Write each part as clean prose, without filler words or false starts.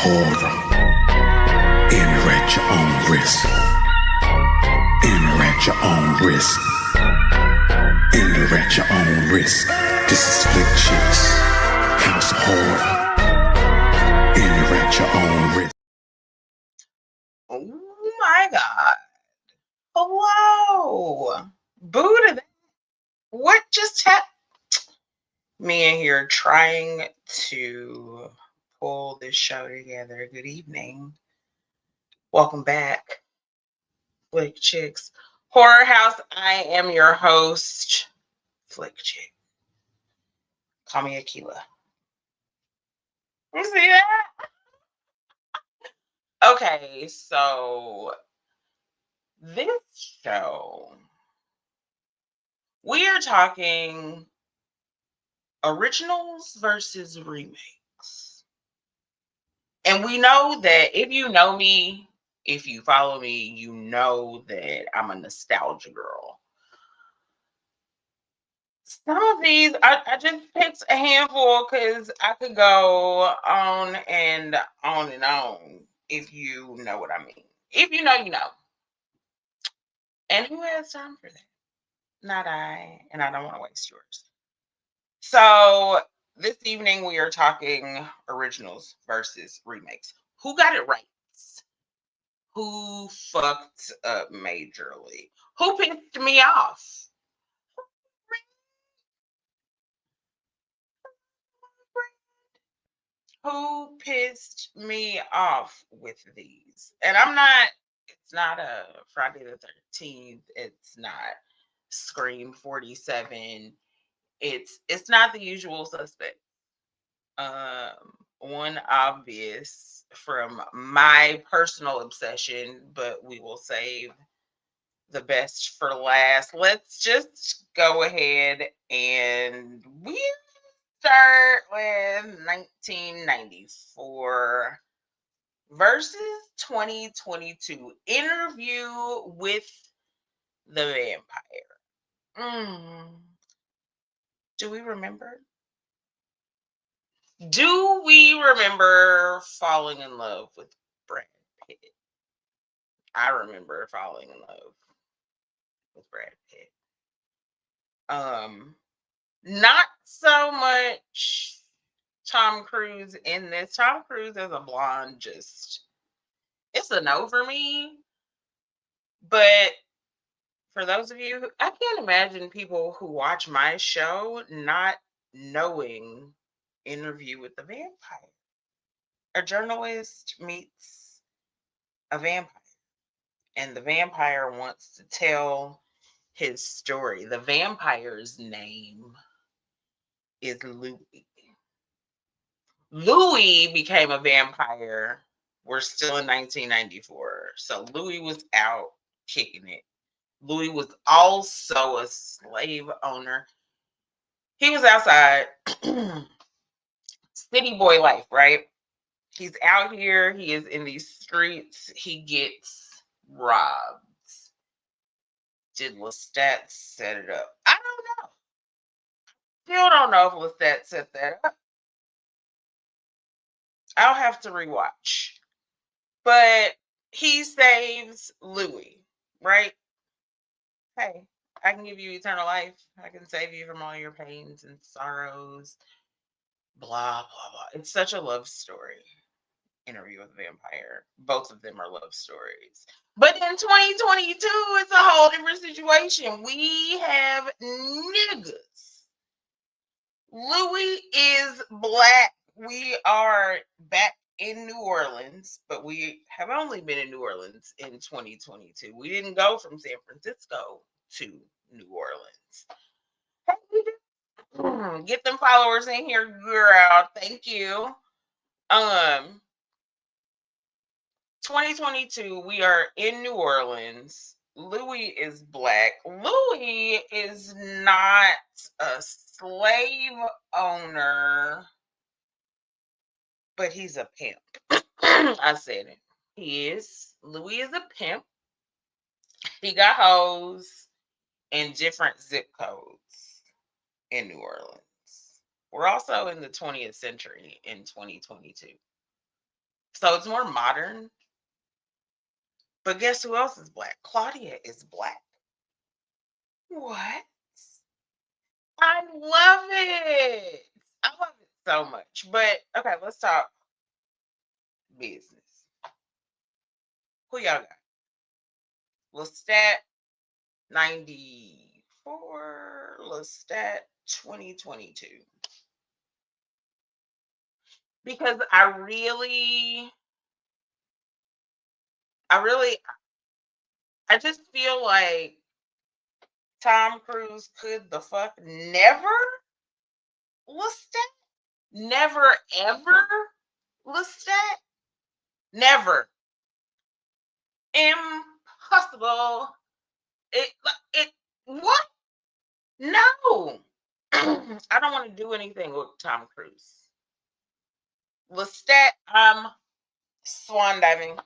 horror. Enter at your own risk. Enter at your own risk. Enter at your own risk. This is FlicChic's House of Horror. Enter at your own risk. Oh my God. Hello. Boo to that. What just happened? Me in here trying to pull this show together. Good evening. Welcome back. FlicChic's Horror House. I am your host, FlicChic. Call me Akila. You see that? Okay, so this show, we are talking originals versus remakes. And we know that if you know me, if you follow me, you know that I'm a nostalgia girl. Some of these, I just picked a handful because I could go on and on and on, if you know what I mean. If you know, you know. And who has time for that? Not I, and I don't want to waste yours. So this evening we are talking originals versus remakes. Who got it right? Who fucked up majorly? Who pissed me off? Who pissed me off with these? And it's not a Friday the 13th. It's not Scream 47. It's not the usual suspect. One obvious from my personal obsession, but we will save the best for last. Let's just go ahead and we start with 1994 versus 2022. Interview with the Vampire. Do we remember? Do we remember falling in love with Brad Pitt? I remember falling in love with Brad Pitt. Not so much Tom Cruise in this. Tom Cruise as a blonde, it's a no for me. But for those of you, I can't imagine people who watch my show not knowing Interview with the Vampire. A journalist meets a vampire, and the vampire wants to tell his story. The vampire's name is Louis. Louis became a vampire. We're still in 1994. So Louis was out kicking it. Louis was also a slave owner. He was outside. City boy life, right? He's out here. He is in these streets. He gets robbed. Did Lestat set it up? I don't know. Still don't know if Lestat set that up. I'll have to rewatch. But he saves Louis, right? Hey, I can give you eternal life. I can save you from all your pains and sorrows. Blah, blah, blah. It's such a love story. Interview with a Vampire. Both of them are love stories. But in 2022, it's a whole different situation. We have niggas. Louis is black. We are back in New Orleans, but we have only been in New Orleans in 2022. We didn't go from San Francisco to New Orleans. Hey, get them followers in here, girl. Thank you. 2022, we are in New Orleans. Louis is black. Louis is not a slave owner, but he's a pimp. I said it. He is. Louis is a pimp. He got hoes in different zip codes in New Orleans. We're also in the 20th century in 2022. So it's more modern. But guess who else is black? Claudia is black. What? I love it. I love it so much. But okay, let's talk business. Who y'all got? Lestat 94, Lestat 2022. Because I really, I just feel like Tom Cruise could the fuck never Lestat? Never ever Lestat? Never. Impossible. It what? No. I don't want to do anything with Tom Cruise. Lestat, I'm swan diving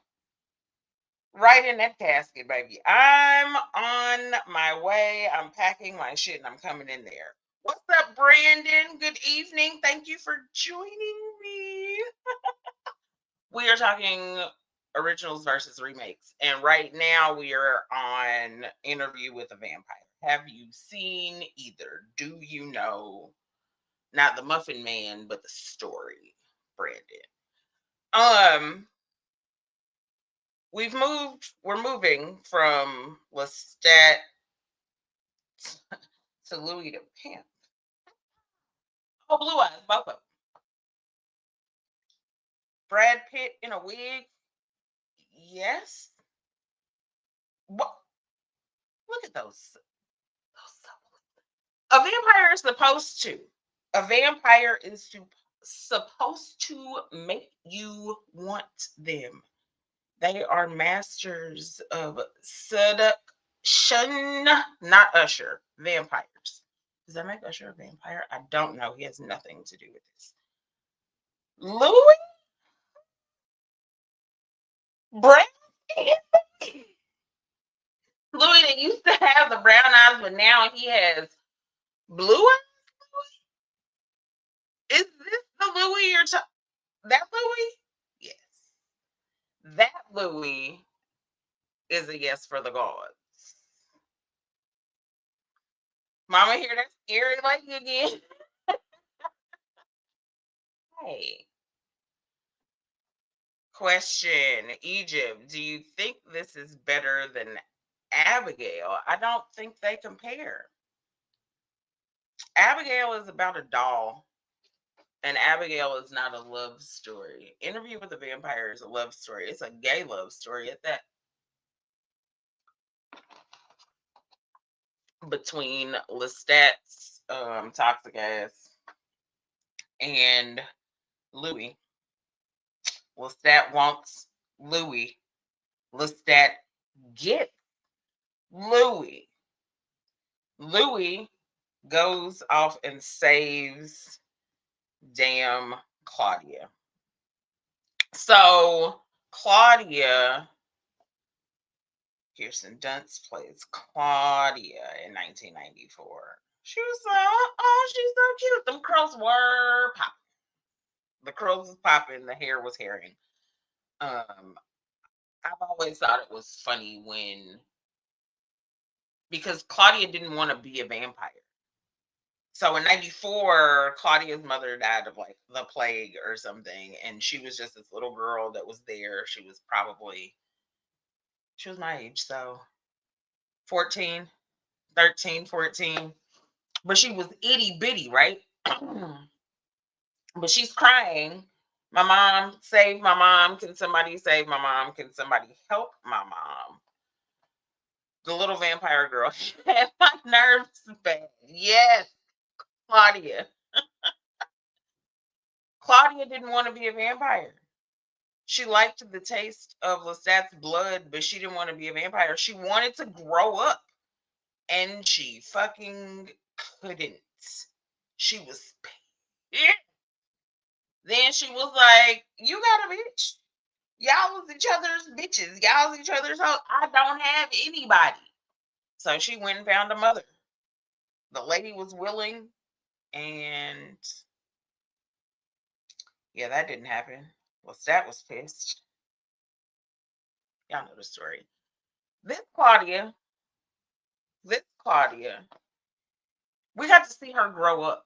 right in that casket, baby. I'm on my way. I'm packing my shit and I'm coming in there. What's up, Brandon? Good evening. Thank you for joining me. We are talking originals versus remakes. And right now we are on Interview with a Vampire. Have you seen either? Do you know? Not the Muffin Man, but the story, Brandon. Um, we're moving from Lestat to Louis to Pimp. Oh, Blue Eyes, both of them. Brad Pitt in a wig? Yes. What? Look at those. A vampire is supposed to. A vampire is supposed to make you want them. They are masters of seduction, not Usher. Vampires. Does that make Usher a vampire? I don't know. He has nothing to do with this. Louis Brown. Louis that used to have the brown eyes, but now he has blue eyes. Is this the Louis you're talking? That Louis? Yes. That Louis is a yes for the gods. Mama hear that scary lady again? Hey. Question. Egypt. Do you think this is better than Abigail? I don't think they compare. Abigail is about a doll, and Abigail is not a love story. Interview with a Vampire is a love story. It's a gay love story at that. Between Lestat's toxic ass and Louis. Lestat wants Louis. Lestat gets Louis. Louis goes off and saves damn Claudia. So Claudia, Kirsten Dunst plays Claudia in 1994. She was like, oh, she's so cute. Them curls were popping. The curls was popping. The hair was hairing. I've always thought it was funny because Claudia didn't want to be a vampire. So in 94, Claudia's mother died of like the plague or something. And she was just this little girl that was there. She was my age. So 14, 13, 14. But she was itty bitty, right? But she's crying. My mom, save my mom. Can somebody save my mom? Can somebody help my mom? The little vampire girl. She had my nerves bad. Yes, Claudia. Claudia didn't want to be a vampire. She liked the taste of Lestat's blood, but she didn't want to be a vampire. She wanted to grow up, and she fucking couldn't. She was pissed. Then she was like, "You got a bitch. Y'all was each other's bitches. Y'all was each other's hoes. I don't have anybody." So she went and found a mother. The lady was willing, and yeah, that didn't happen. Lestat was pissed. Y'all know the story. This Claudia, we got to see her grow up.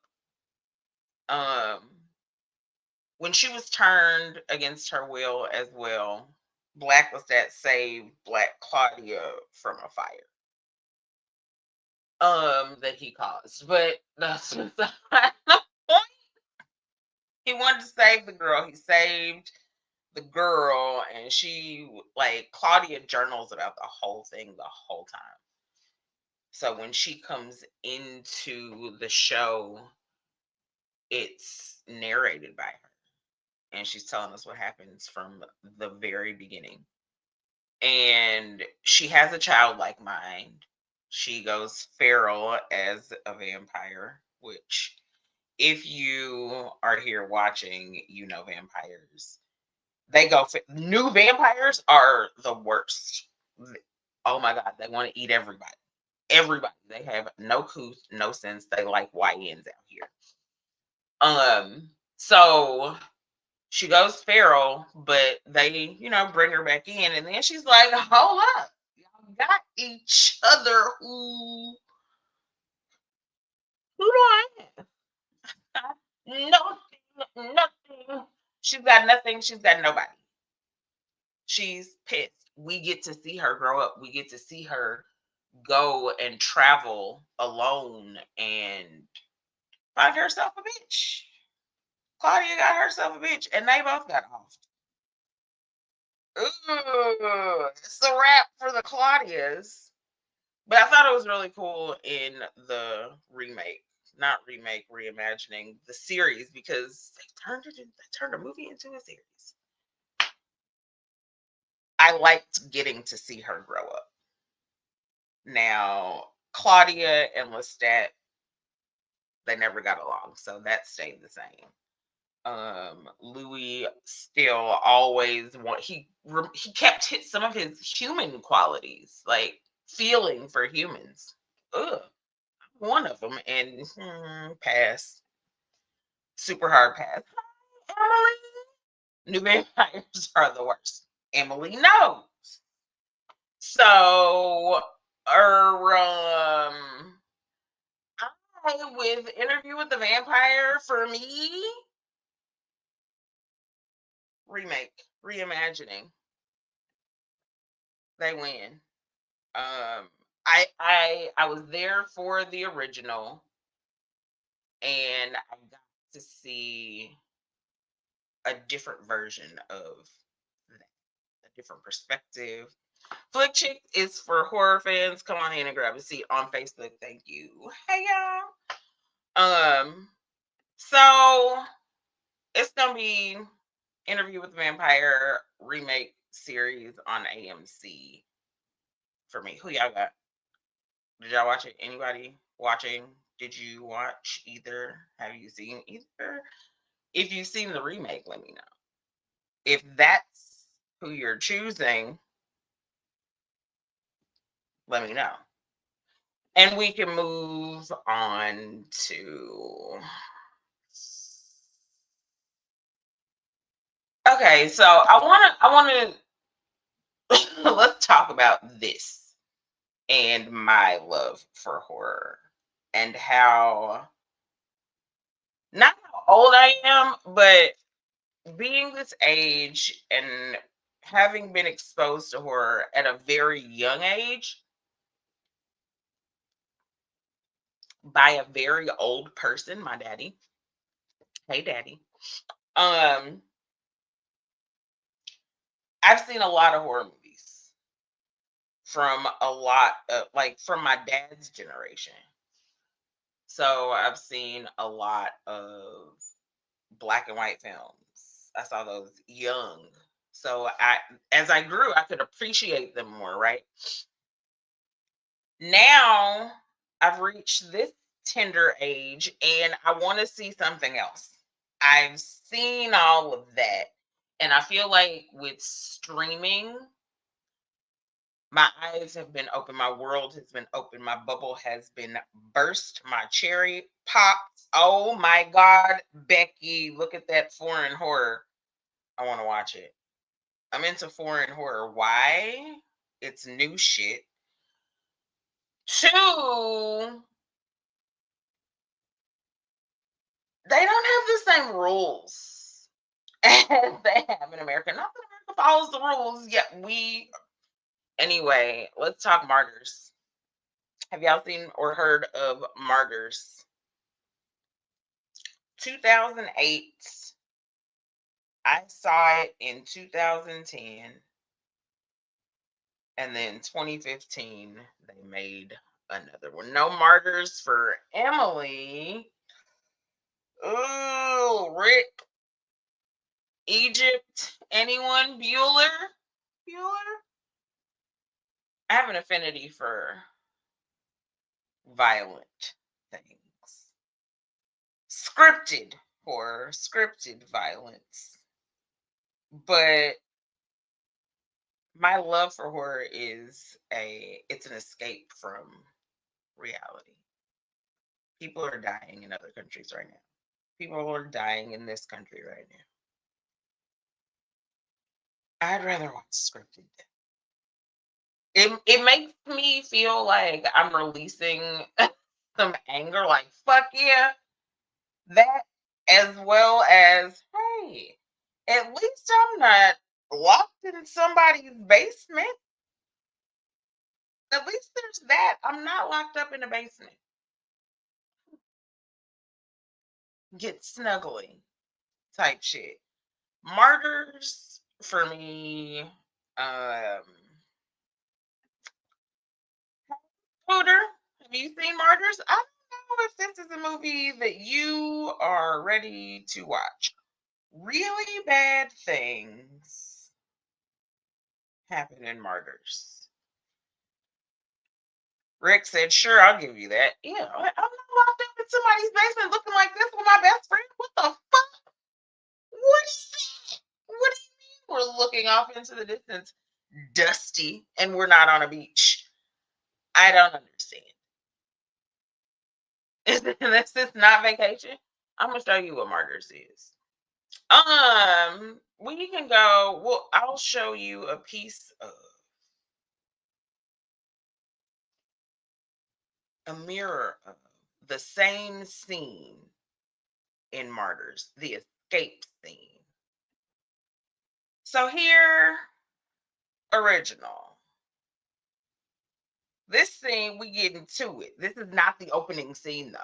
When she was turned against her will as well, Black Lestat saved Black Claudia from a fire. That he caused. But that's the point. He wanted to save the girl. He saved the girl, and she, like, Claudia journals about the whole thing the whole time. So when she comes into the show, it's narrated by her, and she's telling us what happens from the very beginning. And she has a childlike mind. She goes feral as a vampire, which, if you are here watching, you know vampires. They go new vampires are the worst. Oh my god, they want to eat everybody. Everybody. They have no couth, no sense. They like YNs out here. So she goes feral, but they, bring her back in, and then she's like, hold up. Y'all got each other. Who do I have? Nothing. She's got nothing. She's got nobody. She's pissed. We get to see her grow up. We get to see her go and travel alone and find herself a bitch. Claudia got herself a bitch, and they both got off. Ooh, it's a wrap for the Claudias. But I thought it was really cool in the remake, not remake, reimagining the series, because they turned a movie into a series. I liked getting to see her grow up. Now, Claudia and Lestat, they never got along, so that stayed the same. Louis still always he kept some of his human qualities, like feeling for humans. Ugh, one of them, and pass, super hard pass. Emily, new vampires are the worst. Emily knows. So, I with Interview with the Vampire, for me, remake, reimagining, they win. I was there for the original, and I got to see a different version of that, a different perspective. FlicChic is for horror fans. Come on in and grab a seat on Facebook. Thank you. Hey y'all. So it's gonna be Interview with the Vampire remake series on AMC for me. Who y'all got? Did y'all watch it? Anybody watching? Did you watch either? Have you seen either? If you've seen the remake, let me know. If that's who you're choosing, let me know. And we can move on to. Okay, so I want to let's talk about this and my love for horror and how, not how old I am, but being this age and having been exposed to horror at a very young age by a very old person, my daddy. Hey daddy. Um I've seen a lot of horror movies from a lot of, like, from my dad's generation. So I've seen a lot of black and white films. I saw those young. So as I grew, I could appreciate them more, right? Now I've reached this tender age and I want to see something else. I've seen all of that. And I feel like with streaming, my eyes have been open, my world has been open, my bubble has been burst, my cherry popped. Oh my God, Becky, look at that foreign horror. I want to watch it. I'm into foreign horror. Why? It's new shit. Two, they don't have the same rules as they have in America. Not that America follows the rules, yet anyway, let's talk Martyrs. Have y'all seen or heard of Martyrs? 2008. I saw it in 2010. And then 2015, they made another one. No Martyrs for Emily. Ooh, Rick, Egypt. Anyone? Bueller? Bueller? I have an affinity for violent things. Scripted horror, scripted violence. But my love for horror it's an escape from reality. People are dying in other countries right now. People are dying in this country right now. I'd rather watch scripted. It makes me feel like I'm releasing some anger, like fuck yeah, that, as well as hey, at least I'm not locked in somebody's basement. At least there's that. I'm not locked up in a basement. Get snuggly type shit. Martyrs for me. Um, Scooter, have you seen Martyrs? I don't know if this is a movie that you are ready to watch. Really bad things happen in Martyrs. Rick said, "Sure, I'll give you that." Yeah, I'm not locked up in somebody's basement looking like this with my best friend. What the fuck? What is that? What do you mean we're looking off into the distance, dusty, and we're not on a beach? I don't understand. This is not vacation. I'm gonna show you what Martyrs is. We can go. Well, I'll show you a piece of a mirror of the same scene in Martyrs, the escape scene. So here, original. This scene, we get into it. This is not the opening scene, though.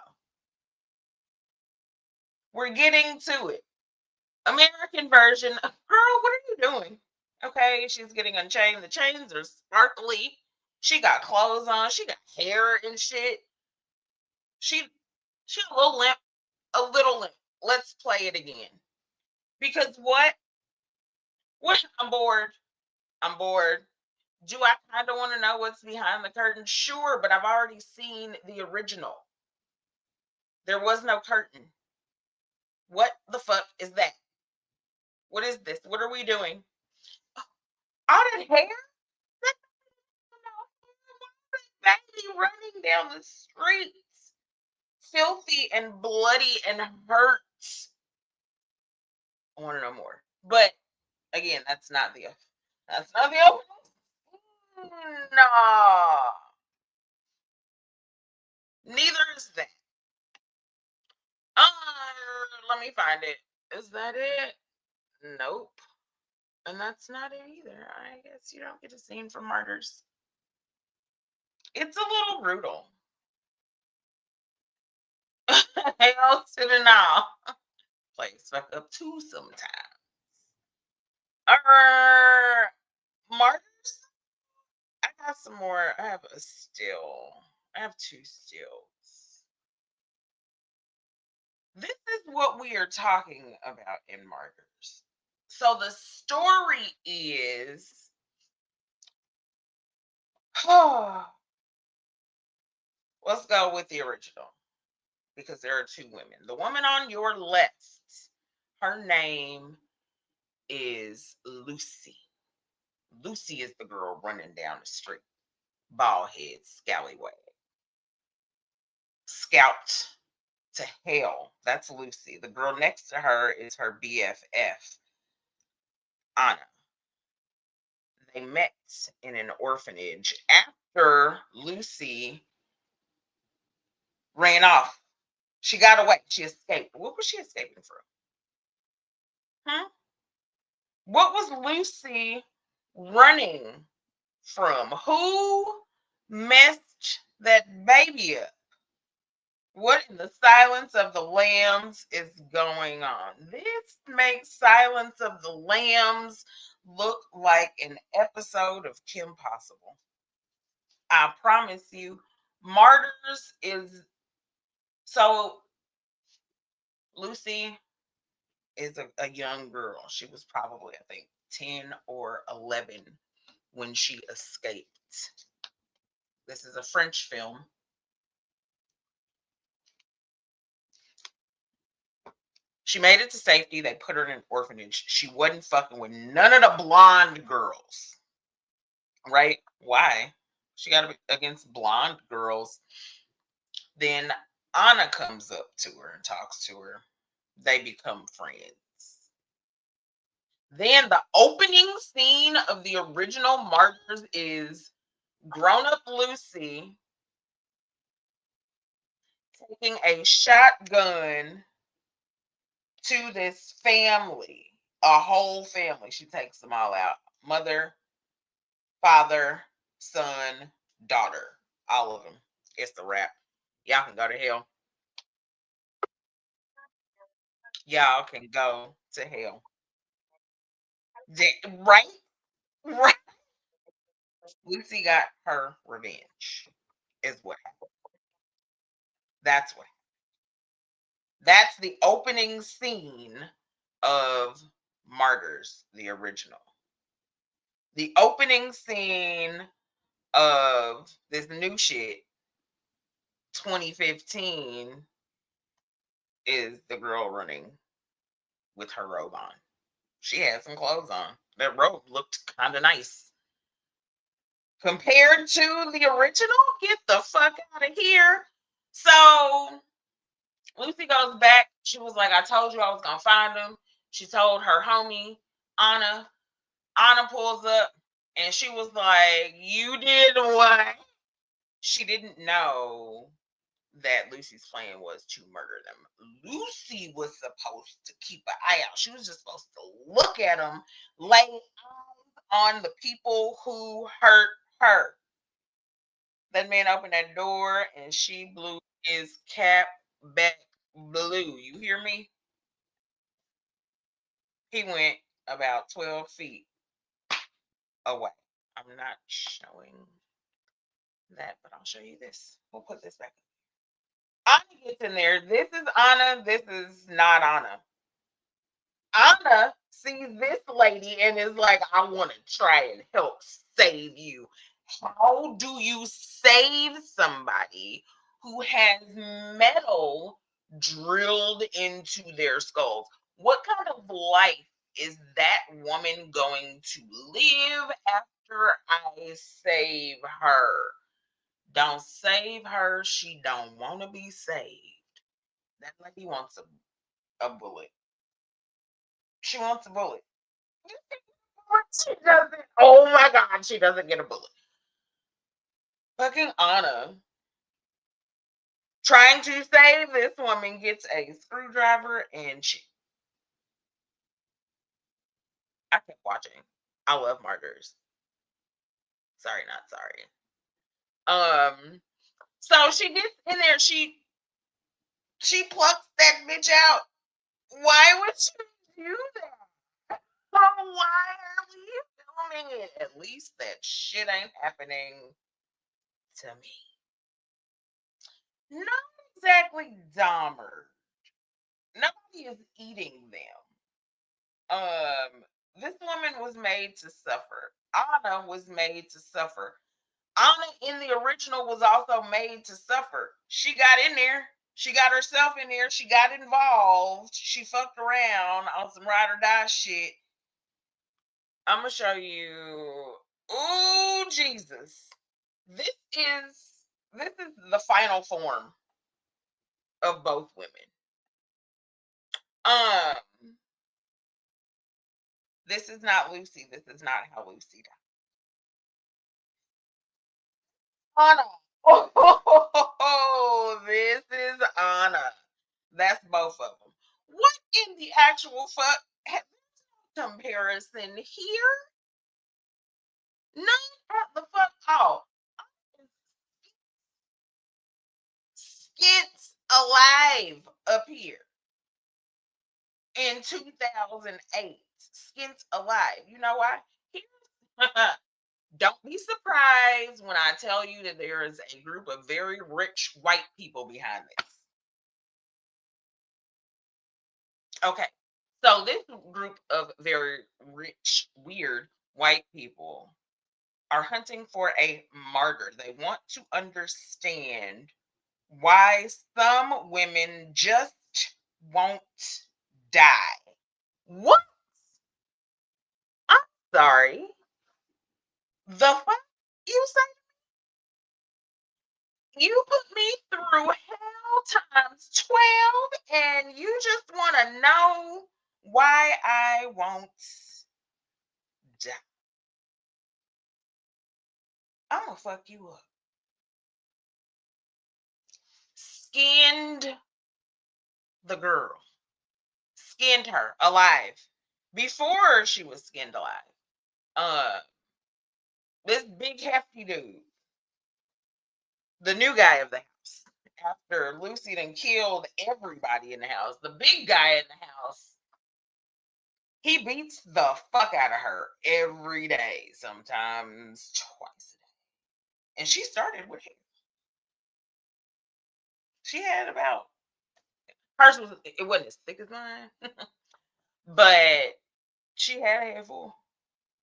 We're getting to it. American version. Girl, what are you doing? Okay, she's getting unchained. The chains are sparkly. She got clothes on. She got hair and shit. She she a little limp. A little limp. Let's play it again. Because what? What? I'm bored. I'm bored. Do I kind of want to know what's behind the curtain? Sure, but I've already seen the original. There was no curtain. What the fuck is that? What is this? What are we doing? All that hair? Baby running down the streets, filthy and bloody and hurt. I want to know more. But again, that's not the opening. No, neither is that. Let me find it. Is that it? Nope. And that's not it either. I guess you don't get a scene from Martyrs. It's a little brutal. Hell to the no. Plays fuck up too sometimes. Martyrs? I got some more. I have a still. I have two stills. This is what we are talking about in Martyrs. So the story is let's go with the original because there are two women. The woman on your left, her name is Lucy. Lucy is the girl running down the street, bald head, scallywag, scalped to hell. That's Lucy. The girl next to her is her BFF. Anna. They met in an orphanage after Lucy ran off. She got away. She escaped. What was she escaping from? Huh? What was Lucy running from? Who messed that baby up? What in the Silence of the Lambs is going on? This makes Silence of the Lambs look like an episode of Kim Possible. I promise you. Martyrs is so Lucy is a young girl. She was probably, I think, 10 or 11 when she escaped. This is a French film. She made it to safety. They put her in an orphanage. She wasn't fucking with none of the blonde girls. Right? Why? She got to be against blonde girls. Then Anna comes up to her and talks to her. They become friends. Then the opening scene of the original Martyrs is grown up Lucy taking a shotgun to this family, a whole family. She takes them all out: mother, father, son, daughter, all of them. It's the wrap. Y'all can go to hell. Y'all can go to hell. Right? Right. Lucy got her revenge, is what happened. That's what. That's the opening scene of Martyrs, the original. The opening scene of this new shit, 2015, is the girl running with her robe on. She had some clothes on. That robe looked kind of nice. Compared to the original, get the fuck out of here. So Lucy goes back. She was like, I told you I was going to find him. She told her homie, Anna. Anna pulls up and she was like, you did what? She didn't know that Lucy's plan was to murder them. Lucy was supposed to keep an eye out. She was just supposed to look at them, lay eyes on the people who hurt her. That man opened that door and she blew his cap back blue. You hear me? He went about 12 feet away. I'm not showing that, but I'll show you this. We'll put this back. Anna gets in there. This is Anna. This is not Anna. Anna sees this lady and is like, I want to try and help save you. How do you save somebody who has metal drilled into their skulls? What kind of life is that woman going to live after I save her? Don't save her. She don't want to be saved. That lady wants a bullet. She wants a bullet. She doesn't. Oh my God, she doesn't get a bullet. Fucking Anna, trying to save this woman, gets a screwdriver and she. I kept watching. I love martyrs. Sorry, not sorry. So she gets in there. She plucks that bitch out. Why would you do that? Oh, why are we filming it? At least that shit ain't happening to me. Not exactly Dahmer. Nobody is eating them. This woman was made to suffer. Anna was made to suffer. Anna in the original was also made to suffer. She got in there. She got herself in there. She got involved. She fucked around on some ride or die shit. I'm gonna show you. Ooh, Jesus! This is the final form of both women. Um, This is not Lucy. This is not how Lucy died. Anna. Oh, this is Anna. That's both of them. What in the actual fuck? Comparison here? None at the fuck all. Skits alive up here in 2008. Skits alive. You know why? Don't be surprised when I tell you that there is a group of very rich white people behind this. Okay. So this group of very rich, weird white people are hunting for a martyr. They want to understand why some women just won't die. What? I'm sorry. The fuck you say? You put me through hell times 12 and you just want to know why I won't die. I'm going to fuck you up. Skinned the girl. Skinned her alive. Before she was skinned alive. This big hefty dude. The new guy of the house. After Lucy done killed everybody in the house. The big guy in the house. He beats the fuck out of her every day, sometimes twice a day. And she started with him. She had about hers was it wasn't as thick as mine, but she had a handful.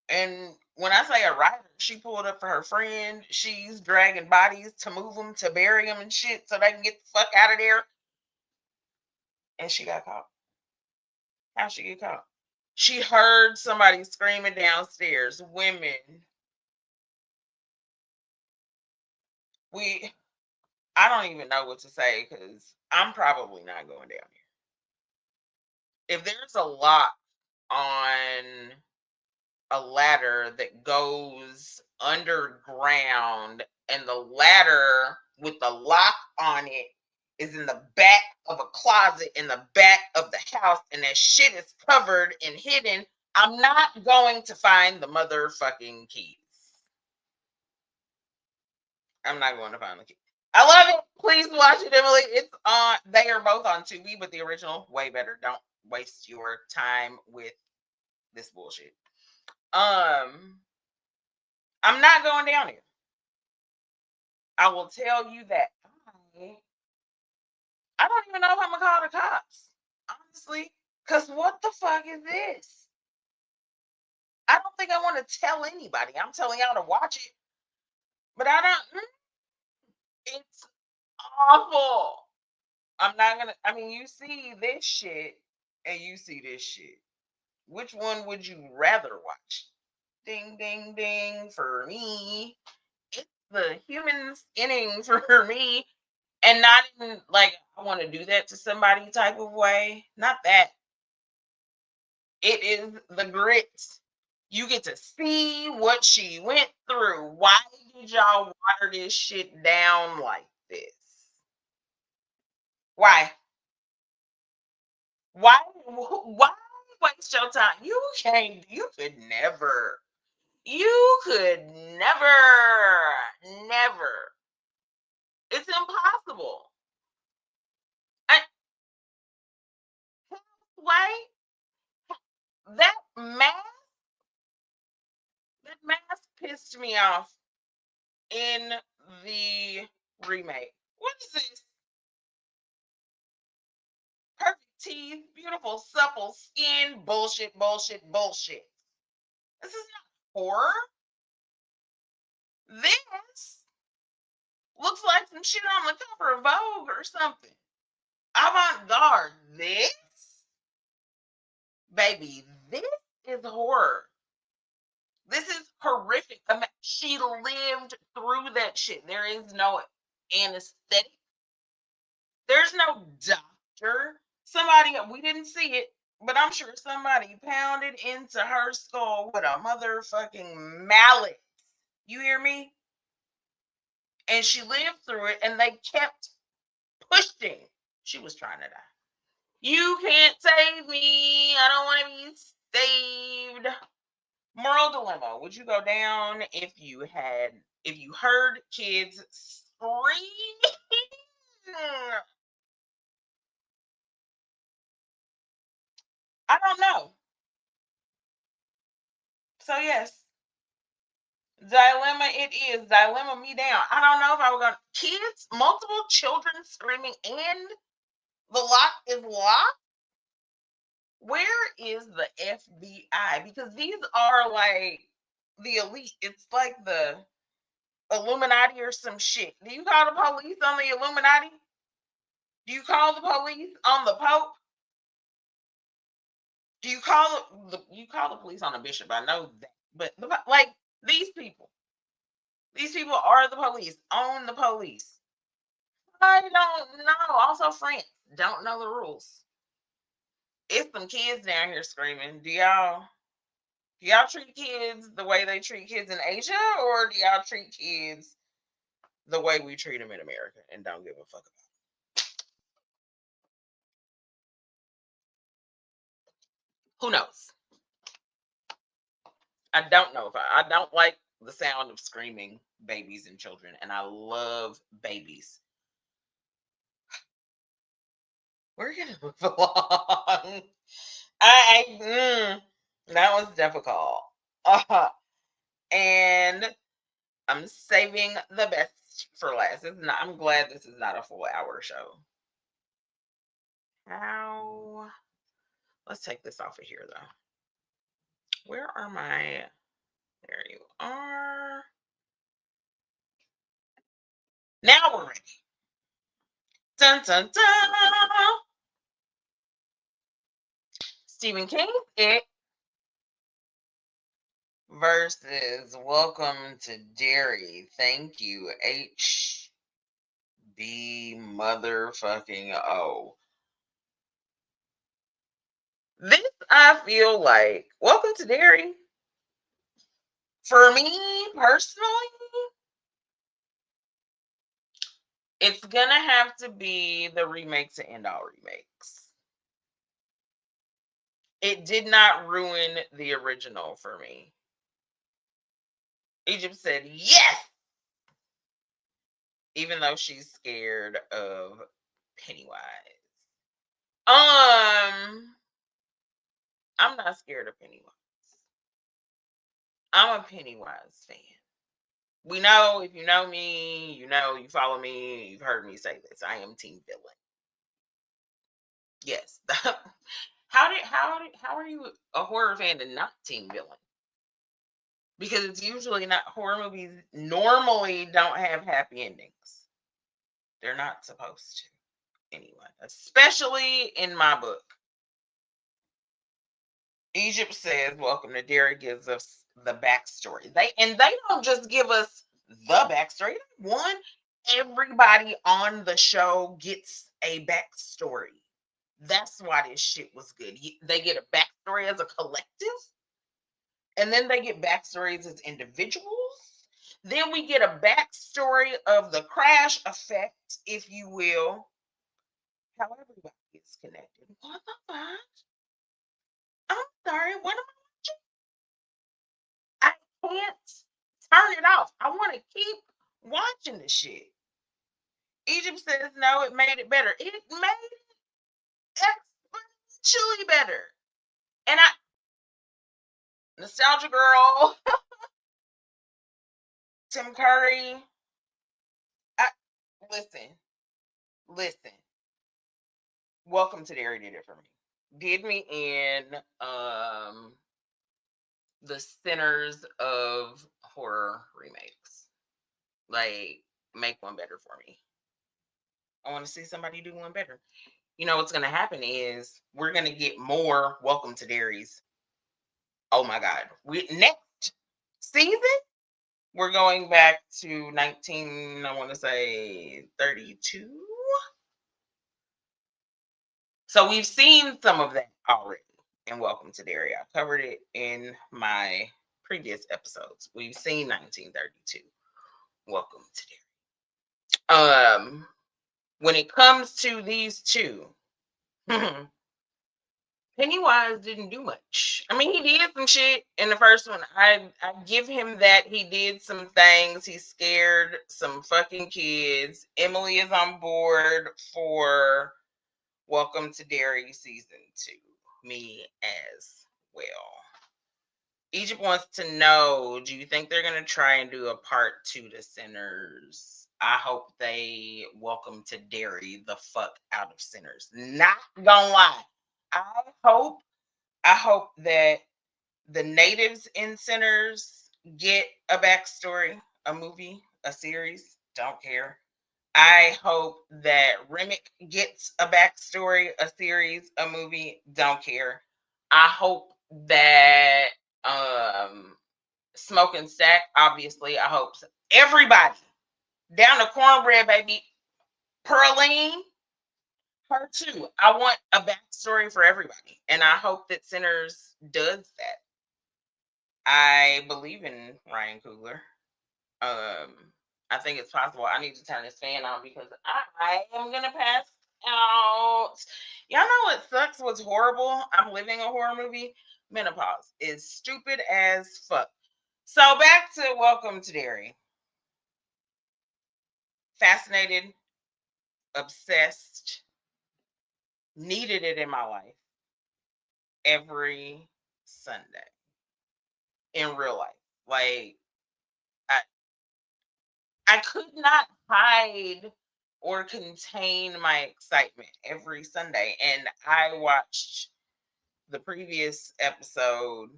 And when I say a rider, she pulled up for her friend. She's dragging bodies to move them, to bury them and shit, so they can get the fuck out of there. And she got caught. How'd she get caught? She heard somebody screaming downstairs. Women. I don't even know what to say because I'm probably not going down here. If there's a lock on a ladder that goes underground and the ladder with the lock on it is in the back of a closet in the back of the house and that shit is covered and hidden, I'm not going to find the motherfucking keys. I'm not going to find the keys. I love it. Please watch it, Emily. It's on. They are both on Tubi, but the original way better. Don't waste your time with this bullshit. I'm not going down here. I will tell you that. I don't even know if I'm gonna call the cops, honestly. Cause what the fuck is this? I don't think I want to tell anybody. I'm telling y'all to watch it, but I don't. It's awful. I'm not gonna. I mean, you see this shit and you see this shit. Which one would you rather watch? Ding, ding, ding for me. It's the human skinning for me. And not in like I want to do that to somebody type of way. Not that. It is the grit. You get to see what she went through. Why did y'all water this shit down like this? Why? Why waste your time? You can't, you could never. It's impossible. I, why? That mask, that mask pissed me off in the remake. What is this? Perfect teeth, beautiful, supple skin, bullshit, bullshit, bullshit. This is not horror. This looks like some shit on the cover of Vogue or something. Avant garde. This, baby, this is horror. This is horrific. She lived through that shit. There is no anesthetic. There's no doctor. Somebody, we didn't see it. But I'm sure somebody pounded into her skull with a motherfucking mallet. You hear me? And she lived through it, and they kept pushing. She was trying to die. You can't save me. I don't want to be saved. Moral dilemma: would you go down if you heard kids screaming? I don't know. So yes, dilemma it is. Dilemma me down. I don't know if I would go. Kids, multiple children screaming, and the lock is locked. Where is the FBI? Because these are like the elite. It's like the Illuminati or some shit. Do you call the police on the Illuminati? Do you call the police on the Pope? Do you call you call the police on a bishop? I know that, but like these people are the police. Own the police. I don't know. Also, France don't know the rules. It's some kids down here screaming. Do y'all treat kids the way they treat kids in Asia, or do y'all treat kids the way we treat them in America and don't give a fuck about it? Who knows? I don't know if I don't like the sound of screaming babies and children, and I love babies. We're gonna move along. That was difficult. And I'm saving the best for last. I'm glad this is not a full hour show. How? Let's take this off of here though. Where are my? There you are. Now we're ready. Dun dun dun. Stephen King's It versus Welcome to Derry. Thank you, HB motherfucking O. This I feel like Welcome to Derry. For me personally, it's gonna have to be the remake to end all remakes. It did not ruin the original for me. Egypt said yes, even though she's scared of Pennywise. I'm not scared of Pennywise. I'm a Pennywise fan. We know, if you know me, you know, you follow me, you've heard me say this. I am team villain. Yes. How are you a horror fan and not team villain? Because it's usually not, horror movies normally don't have happy endings. They're not supposed to anyway, especially in my book. Egypt says, "Welcome to Derry," gives us the backstory. They don't just give us the backstory. One, everybody on the show gets a backstory. That's why this shit was good. They get a backstory as a collective, and then they get backstories as individuals. Then we get a backstory of the crash effect, if you will, how everybody is connected. What the fuck? I'm sorry. What am I can't turn it off. I want to keep watching the shit. Egypt says no, it made it better. It made it exponentially better. And Nostalgia Girl, Tim Curry. I, listen, listen. Welcome to Derry did it for me. Did me in the centers of horror remakes. Like, make one better for me. I want to see somebody do one better. You know what's going to happen is we're going to get more Welcome to Derry's. Oh my God. Next season, we're going back to 19, I want to say 32. So we've seen some of that already in Welcome to Derry. I covered it in my previous episodes. We've seen 1932. Welcome to Derry. When it comes to these two, Pennywise didn't do much. I mean, he did some shit in the first one. I give him that. He did some things. He scared some fucking kids. Emily is on board for Welcome to Derry season 2. Me as well. Egypt wants to know, do you think they're going to try and do a part 2 to Sinners? I hope they Welcome to Derry the fuck out of Sinners. Not gonna lie. I hope that the natives in Sinners get a backstory, a movie, a series. Don't care. I hope that Remake gets a backstory, a series, a movie. Don't care. I hope that Smoke and Stack, obviously. I hope so. Everybody down to Cornbread, baby. Pearline, her too. I want a backstory for everybody, and I hope that Sinners does that. I believe in Ryan Coogler. I think it's possible. I need to turn this fan on because I am gonna pass out. Y'all know what sucks? What's horrible? I'm living a horror movie. Menopause is stupid as fuck. So back to Welcome to Derry. Fascinated, obsessed, needed it in my life every Sunday in real life. Like I could not hide or contain my excitement every Sunday. And I watched the previous episode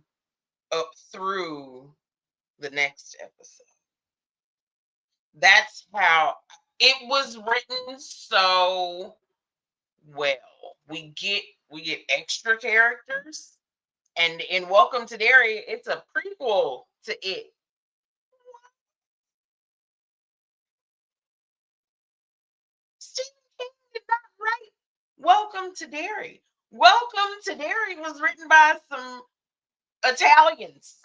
up through the next episode. That's how it was written so well. We get extra characters. And in Welcome to Derry, it's a prequel to it. Stephen King did not write Welcome to Derry. Welcome to Derry was written by some Italians.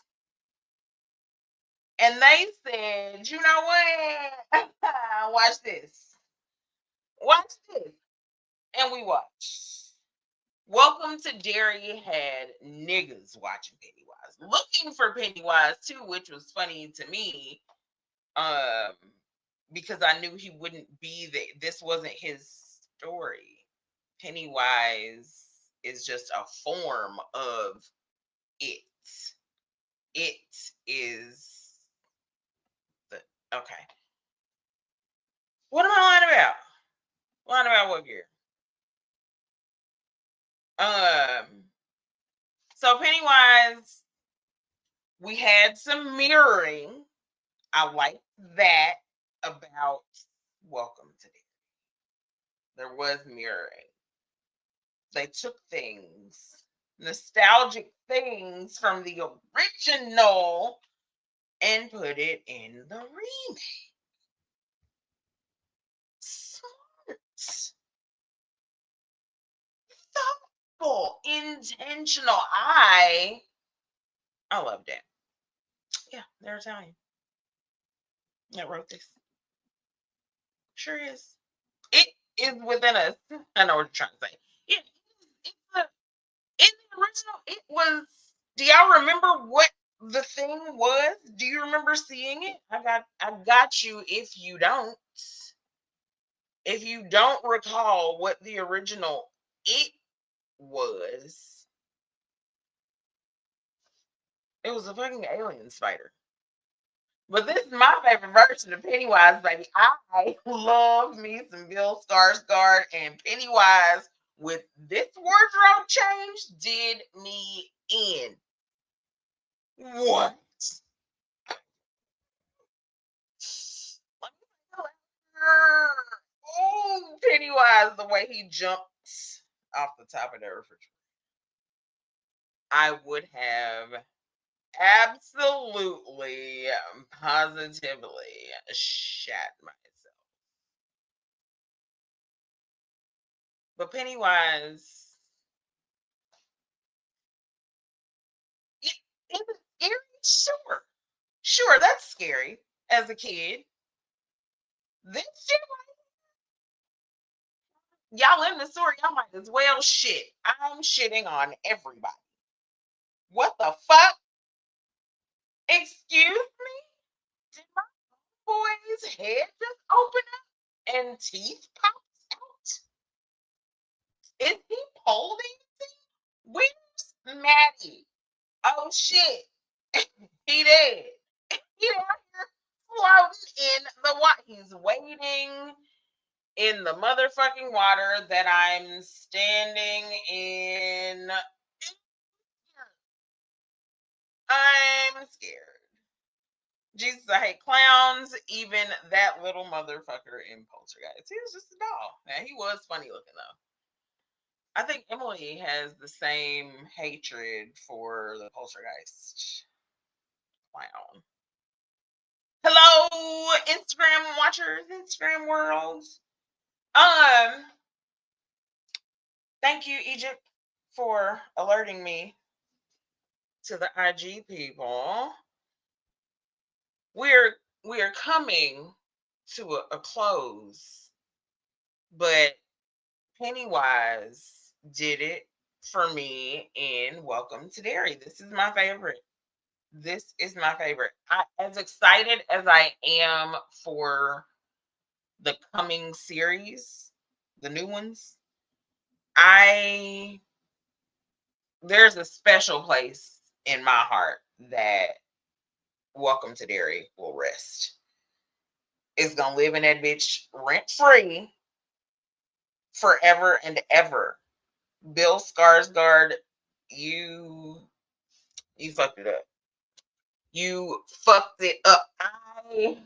And they said, you know what? Watch this. Watch this. And we watched. Welcome to Derry had niggas watching Pennywise, looking for Pennywise too, which was funny to me. Because I knew he wouldn't be there. This wasn't his story. Pennywise is just a form of it. It is the okay. What am I lying about? Lying about what year? So Pennywise, we had some mirroring. I like that about Welcome to Derry. There was mirroring. They took things, nostalgic things from the original, and put it in the remake. Smart. Thoughtful, intentional. I love that. Yeah, they're Italian. That wrote this. Sure is. It is within us. I know what you're trying to say. It's a, in the original, it was. Do y'all remember what the thing was? Do you remember seeing it? I got you if you don't. If you don't recall what the original it was, it was a fucking alien spider. But this is my favorite version of Pennywise, baby. I love me some Bill Skarsgård, and Pennywise with this wardrobe change did me in. What? Oh, Pennywise, the way he jumped off the top of the refrigerator. I would have absolutely, positively shat myself. But Pennywise, is it scary? Sure. Sure, that's scary as a kid. This shit, y'all in the story, y'all might as well shit. I'm shitting on everybody. What the fuck? Excuse me? Did my boy's head just open up and teeth pops out? Is he pole dancing? Where's Maddie? Oh shit. He dead. He out here floating in the water. He's waiting in the motherfucking water that I'm standing in. I'm scared. Jesus, I hate clowns. Even that little motherfucker in Poltergeist. He was just a doll. Now, he was funny looking, though. I think Emily has the same hatred for the Poltergeist clown. Hello, Instagram watchers, Instagram world. Thank you, Egypt, for alerting me to the IG people. We are coming to a close, but Pennywise did it for me in Welcome to Derry. This is my favorite. This is my favorite. As excited as I am for the coming series, the new ones, there's a special place in my heart that Welcome to Derry will rest. It's gonna live in that bitch rent free forever and ever. Bill Skarsgård, you fucked it up. You fucked it up. I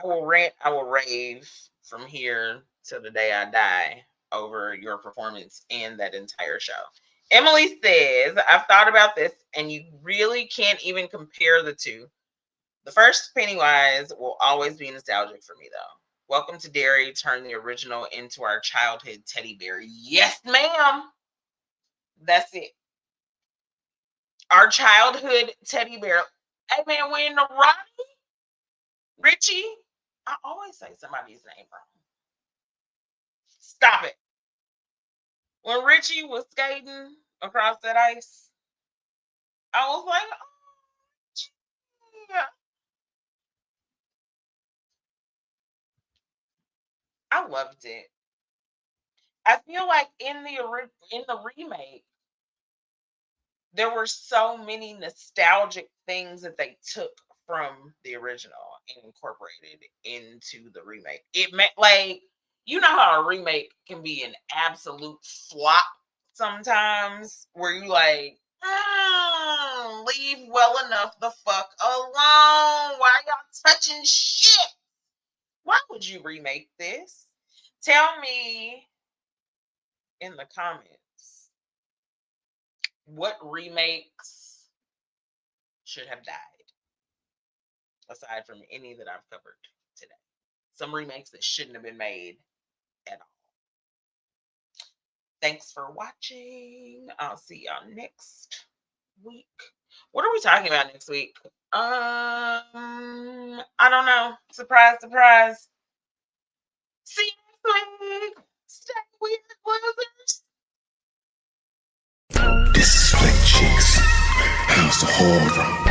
will rant, I will rave from here till the day I die over your performance and that entire show. Emily says, I've thought about this and you really can't even compare the two. The first Pennywise will always be nostalgic for me, though. Welcome to Derry turned the original into our childhood teddy bear. Yes, ma'am. That's it. Our childhood teddy bear. Hey, man, when Richie, I always say somebody's name wrong. Stop it. When Richie was skating across that ice, I was like, oh, yeah. I loved it. I feel like in the remake, there were so many nostalgic things that they took from the original and incorporated into the remake. It meant like, you know how a remake can be an absolute flop sometimes, where you like, leave well enough the fuck alone. Why y'all touching shit? Why would you remake this? Tell me in the comments what remakes should have died, aside from any that I've covered today. Some remakes that shouldn't have been made at all. Thanks for watching. I'll see y'all next week. What are we talking about next week? I don't know. Surprise, surprise. See you next week. Stay weird, losers. This is FlicChic's House of Horror.